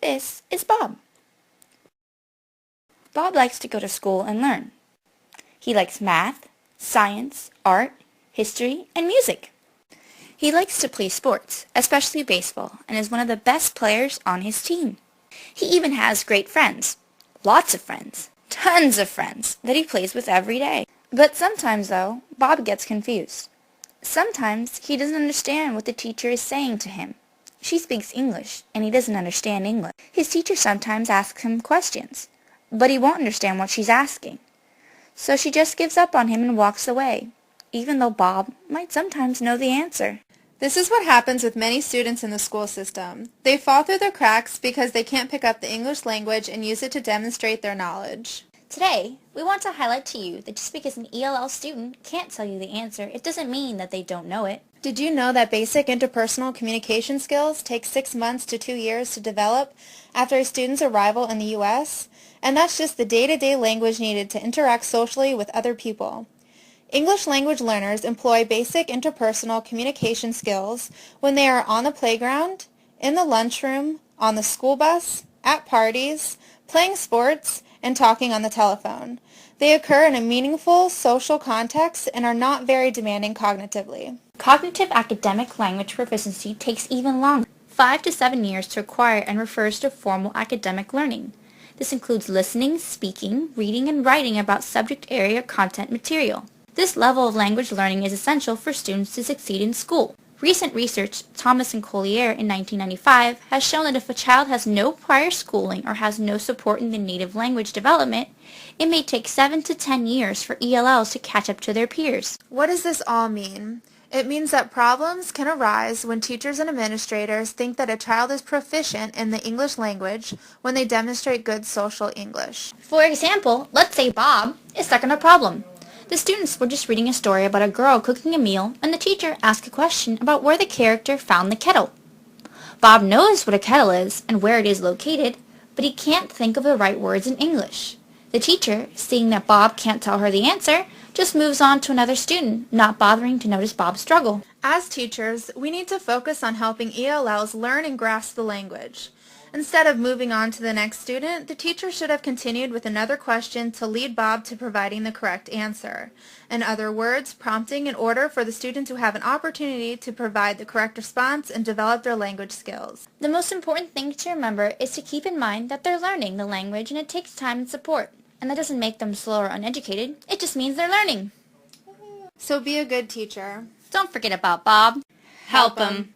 This is Bob. Bob likes to go to school and learn. He likes math, science, art, history, and music. He likes to play sports, especially baseball, and is one of the best players on his team. He even has great friends. Lots of friends. Tons of friends that he plays with every day. But sometimes, though, Bob gets confused. Sometimes he doesn't understand what the teacher is saying to him. She speaks English, and he doesn't understand English. His teacher sometimes asks him questions, but he won't understand what she's asking. So she just gives up on him and walks away, even though Bob might sometimes know the answer. This is what happens with many students in the school system. They fall through the cracks because they can't pick up the English language and use it to demonstrate their knowledge. Today, we want to highlight to you that just because an ELL student can't tell you the answer, it doesn't mean that they don't know it. Did you know that basic interpersonal communication skills take 6 months to 2 years to develop after a student's arrival in the U.S.? And that's just the day-to-day language needed to interact socially with other people. English language learners employ basic interpersonal communication skills when they are on the playground, in the lunchroom, on the school bus, at parties, playing sports, and talking on the telephone. They occur in a meaningful social context and are not very demanding cognitively. Cognitive academic language proficiency takes even longer, 5 to 7 years to acquire, and refers to formal academic learning. This includes listening, speaking, reading, and writing about subject area content material. This level of language learning is essential for students to succeed in school. Recent research, Thomas and Collier in 1995, has shown that if a child has no prior schooling or has no support in the native language development, it may take 7 to 10 years for ELLs to catch up to their peers. What does this all mean? It means that problems can arise when teachers and administrators think that a child is proficient in the English language when they demonstrate good social English. For example, let's say Bob is stuck on a problem. The students were just reading a story about a girl cooking a meal, and the teacher asked a question about where the character found the kettle. Bob knows what a kettle is and where it is located, but he can't think of the right words in English. The teacher, seeing that Bob can't tell her the answer, just moves on to another student, not bothering to notice Bob's struggle. As teachers, we need to focus on helping ELLs learn and grasp the language. Instead of moving on to the next student, the teacher should have continued with another question to lead Bob to providing the correct answer. In other words, prompting in order for the student to have an opportunity to provide the correct response and develop their language skills. The most important thing to remember is to keep in mind that they're learning the language and it takes time and support. And that doesn't make them slow or uneducated, it just means they're learning. So be a good teacher. Don't forget about Bob. Help him.